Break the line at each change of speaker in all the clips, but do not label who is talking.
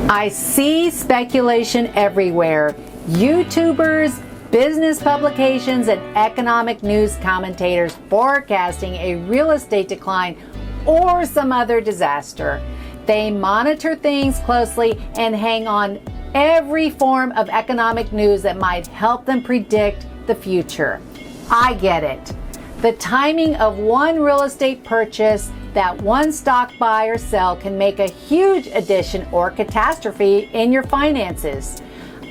I see speculation everywhere. YouTubers, business publications, and economic news commentators forecasting a real estate decline or some other disaster. They monitor things closely and hang on every form of economic news that might help them predict the future. I get it. The timing of one real estate purchase, that one stock buy or sell, can make a huge addition or catastrophe in your finances.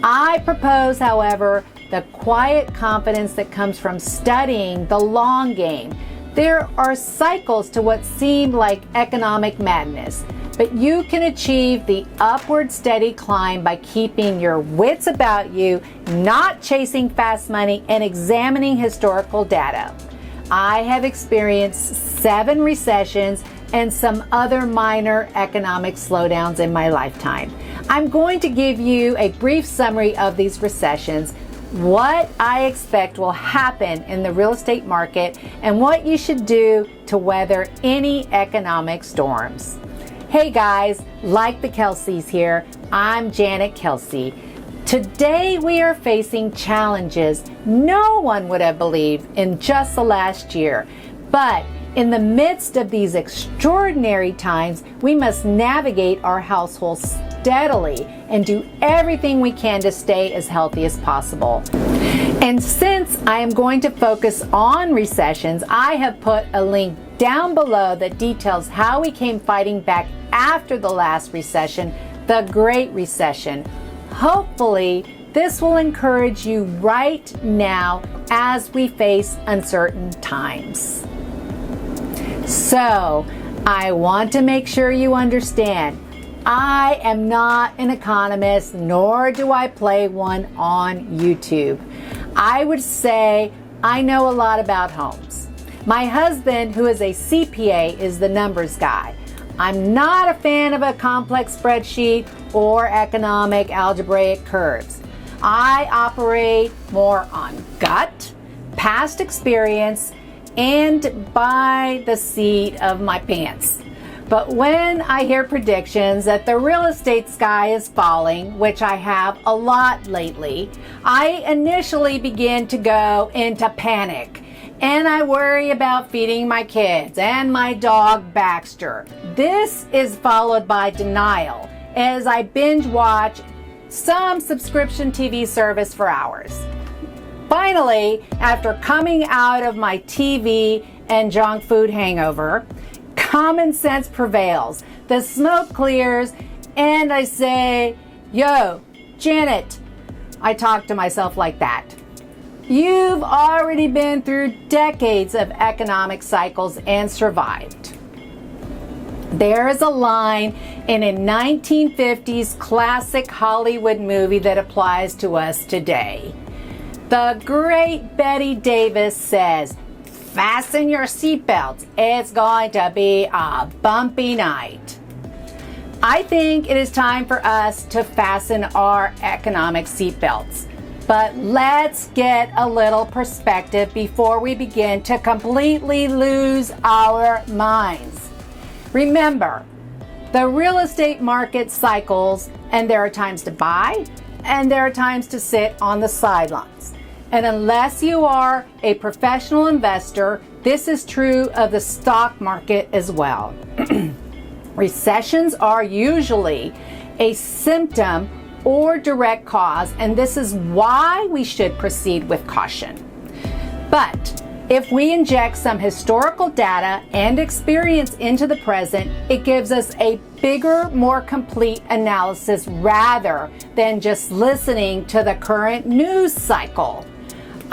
I propose, however, the quiet confidence that comes from studying the long game. There are cycles to what seem like economic madness, but you can achieve the upward steady climb by keeping your wits about you, not chasing fast money, and examining historical data. I have experienced 7 recessions and some other minor economic slowdowns in my lifetime. I'm going to give you a brief summary of these recessions, what I expect will happen in the real estate market, and what you should do to weather any economic storms. Hey guys, like the Kelseys here, I'm Janet Kelsey. Today we are facing challenges no one would have believed in just the last year. But in the midst of these extraordinary times, we must navigate our household steadily and do everything we can to stay as healthy as possible. And since I am going to focus on recessions, I have put a link down below that details how we came fighting back after the last recession, the Great Recession. Hopefully, this will encourage you right now as we face uncertain times. So, I want to make sure you understand, I am not an economist, nor do I play one on YouTube. I would say I know a lot about homes. My husband, who is a CPA, is the numbers guy. I'm not a fan of a complex spreadsheet or economic algebraic curves. I operate more on gut, past experience, and by the seat of my pants. But when I hear predictions that the real estate sky is falling, which I have a lot lately, I initially begin to go into panic. And I worry about feeding my kids and my dog Baxter. This is followed by denial as I binge watch some subscription TV service for hours. Finally, after coming out of my TV and junk food hangover, common sense prevails. The smoke clears and I say, "Yo, Janet," I talk to myself like that. "You've already been through decades of economic cycles and survived." There is a line in a 1950s classic Hollywood movie that applies to us today. The great Betty Davis says, "Fasten your seatbelts. It's going to be a bumpy night." I think it is time for us to fasten our economic seatbelts. But let's get a little perspective before we begin to completely lose our minds. Remember, the real estate market cycles, and there are times to buy and there are times to sit on the sidelines. And unless you are a professional investor, this is true of the stock market as well. Recessions are usually a symptom or direct cause, and this is why we should proceed with caution. But if we inject some historical data and experience into the present, it gives us a bigger, more complete analysis rather than just listening to the current news cycle.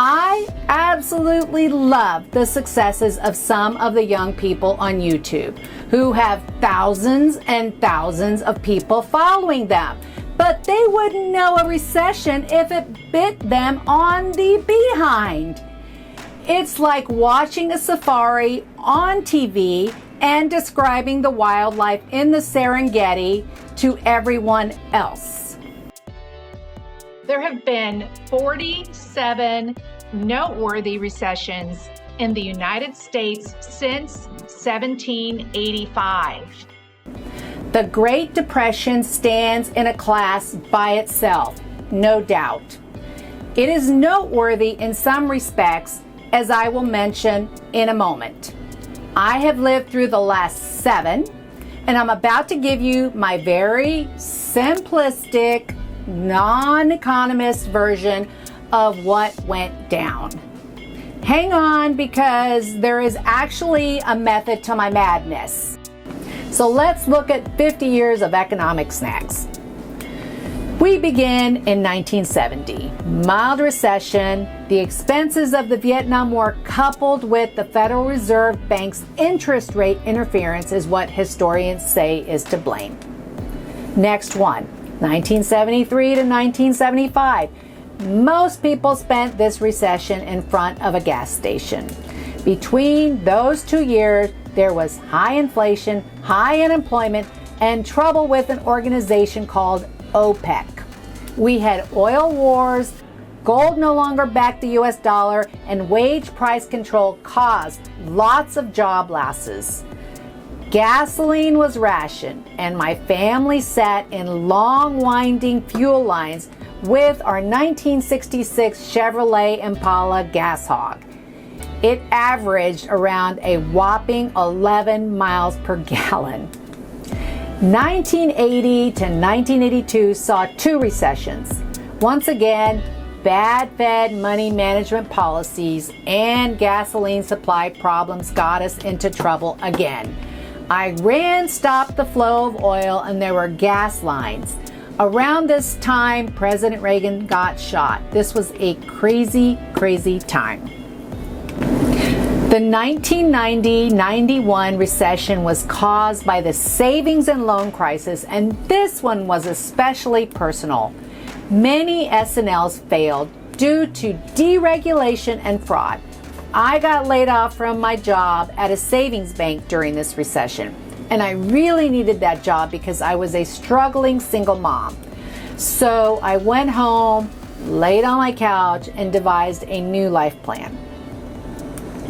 I absolutely love the successes of some of the young people on YouTube who have thousands and thousands of people following them. But they wouldn't know a recession if it bit them on the behind. It's like watching a safari on TV and describing the wildlife in the Serengeti to everyone else. There have been 47 noteworthy recessions in the United States since 1785. The Great Depression stands in a class by itself, no doubt. It is noteworthy in some respects, as I will mention in a moment. I have lived through the last 7, and I'm about to give you my very simplistic, non-economist version of what went down. Hang on, because there is actually a method to my madness. So let's look at 50 years of economic snacks. We begin in 1970. Mild recession, the expenses of the Vietnam War coupled with the Federal Reserve Bank's interest rate interference is what historians say is to blame. Next one, 1973 to 1975. Most people spent this recession in front of a gas station. Between those 2 years, there was high inflation, high unemployment, and trouble with an organization called OPEC. We had oil wars, gold no longer backed the US dollar, and wage price control caused lots of job losses. Gasoline was rationed, and my family sat in long winding fuel lines with our 1966 Chevrolet Impala gas hog. It averaged around a whopping 11 miles per gallon. 1980 to 1982 saw 2 recessions. Once again, bad Fed money management policies and gasoline supply problems got us into trouble again. Iran stopped the flow of oil and there were gas lines. Around this time, President Reagan got shot. This was a crazy, crazy time. The 1990-91 recession was caused by the savings and loan crisis, and this one was especially personal. Many S&Ls failed due to deregulation and fraud. I got laid off from my job at a savings bank during this recession, and I really needed that job because I was a struggling single mom. So I went home, laid on my couch, and devised a new life plan.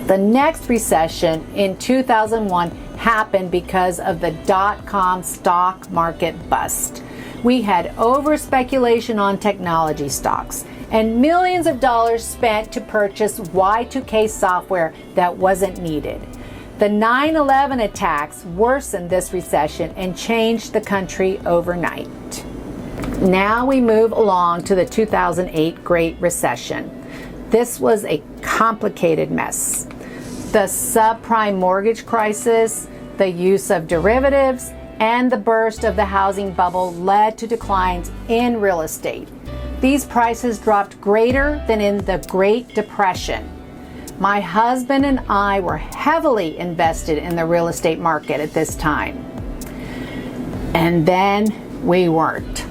The next recession in 2001 happened because of the dot-com stock market bust. We had over-speculation on technology stocks and millions of dollars spent to purchase Y2K software that wasn't needed. The 9/11 attacks worsened this recession and changed the country overnight. Now we move along to the 2008 Great Recession. This was a complicated mess. The subprime mortgage crisis, the use of derivatives, and the burst of the housing bubble led to declines in real estate. These prices dropped greater than in the Great Depression. My husband and I were heavily invested in the real estate market at this time. And then we weren't.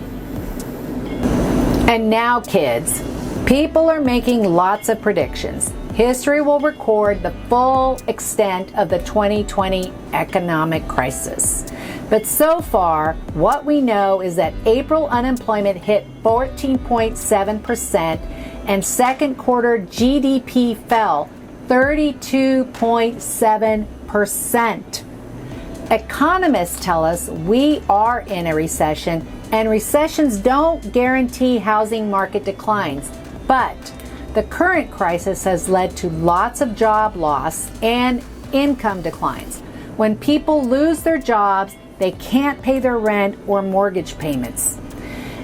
And now, kids, people are making lots of predictions. History will record the full extent of the 2020 economic crisis. But so far, what we know is that April unemployment hit 14.7% and second quarter GDP fell 32.7%. Economists tell us we are in a recession, and recessions don't guarantee housing market declines. But the current crisis has led to lots of job loss and income declines. When people lose their jobs, they can't pay their rent or mortgage payments.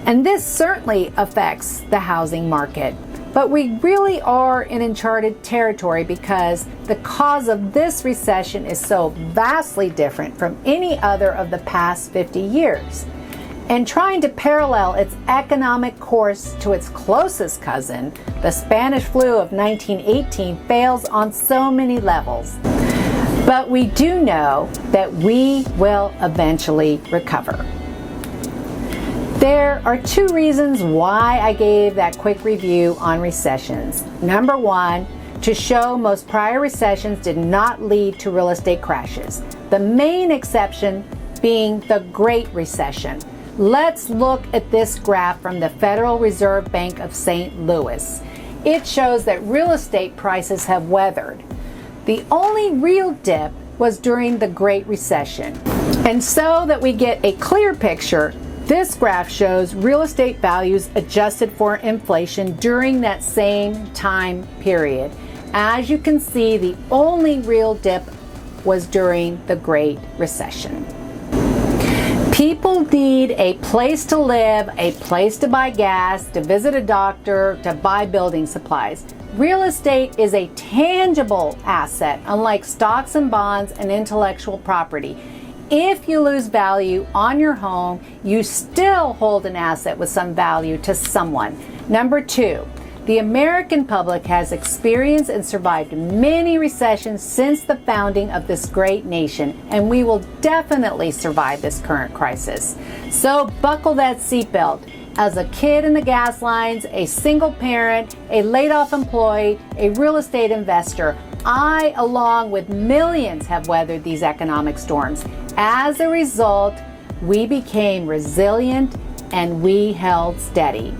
And this certainly affects the housing market. But we really are in uncharted territory because the cause of this recession is so vastly different from any other of the past 50 years. And trying to parallel its economic course to its closest cousin, the Spanish flu of 1918, fails on so many levels. But we do know that we will eventually recover. There are 2 reasons why I gave that quick review on recessions. Number 1, to show most prior recessions did not lead to real estate crashes. The main exception being the Great Recession. Let's look at this graph from the Federal Reserve Bank of St. Louis. It shows that real estate prices have weathered. The only real dip was during the Great Recession. And so that we get a clear picture, this graph shows real estate values adjusted for inflation during that same time period. As you can see, the only real dip was during the Great Recession. People need a place to live, a place to buy gas, to visit a doctor, to buy building supplies. Real estate is a tangible asset, unlike stocks and bonds and intellectual property. If you lose value on your home, you still hold an asset with some value to someone. Number two, the American public has experienced and survived many recessions since the founding of this great nation, and we will definitely survive this current crisis. So buckle that seatbelt. As a kid in the gas lines, a single parent, a laid-off employee, a real estate investor, I, along with millions, have weathered these economic storms. As a result, we became resilient and we held steady.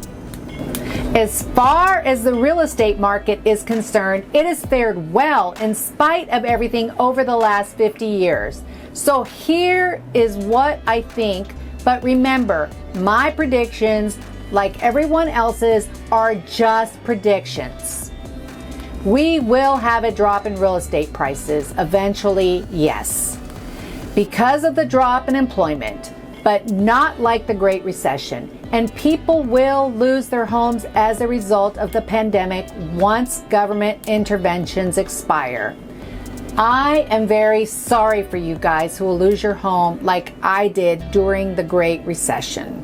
As far as the real estate market is concerned, it has fared well in spite of everything over the last 50 years. So here is what I think, but remember, my predictions, like everyone else's, are just predictions. We will have a drop in real estate prices eventually, yes, because of the drop in employment, but not like the Great Recession. And people will lose their homes as a result of the pandemic once government interventions expire. I am very sorry for you guys who will lose your home like I did during the Great Recession.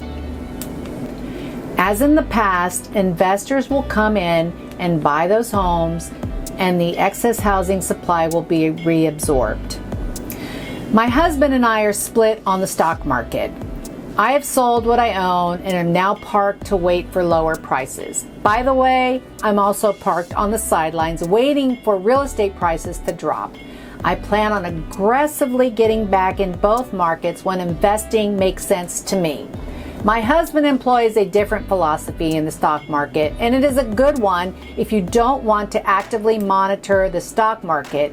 As in the past, investors will come in and buy those homes, and the excess housing supply will be reabsorbed. My husband and I are split on the stock market. I have sold what I own and am now parked to wait for lower prices. By the way, I'm also parked on the sidelines waiting for real estate prices to drop. I plan on aggressively getting back in both markets when investing makes sense to me. My husband employs a different philosophy in the stock market, and it is a good one if you don't want to actively monitor the stock market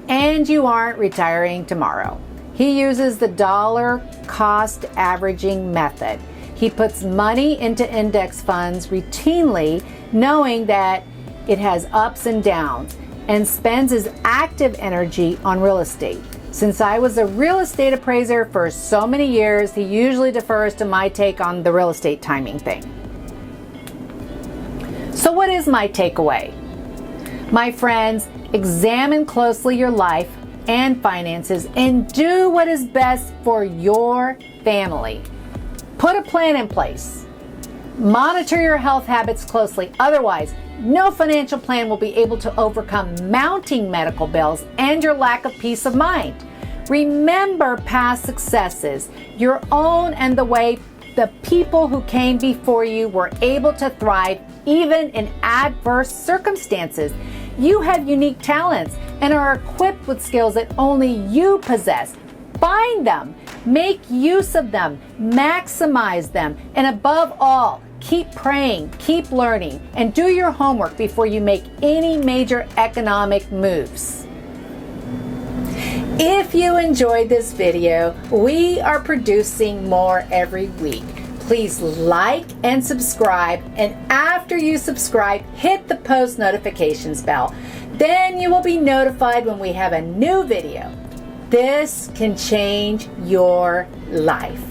and you aren't retiring tomorrow. He uses the dollar cost averaging method. He puts money into index funds routinely, knowing that it has ups and downs, and spends his active energy on real estate. Since I was a real estate appraiser for so many years, he usually defers to my take on the real estate timing thing. So what is my takeaway? My friends, examine closely your life and finances and do what is best for your family. Put a plan in place. Monitor your health habits closely. Otherwise, no financial plan will be able to overcome mounting medical bills and your lack of peace of mind. Remember past successes, your own and the way the people who came before you were able to thrive even in adverse circumstances. You have unique talents and are equipped with skills that only you possess. Find them, make use of them, maximize them, and above all, keep praying, keep learning, and do your homework before you make any major economic moves. If you enjoyed this video, we are producing more every week. Please like and subscribe, and after you subscribe, hit the post notifications bell. Then you will be notified when we have a new video. This can change your life.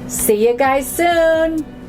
See you guys soon.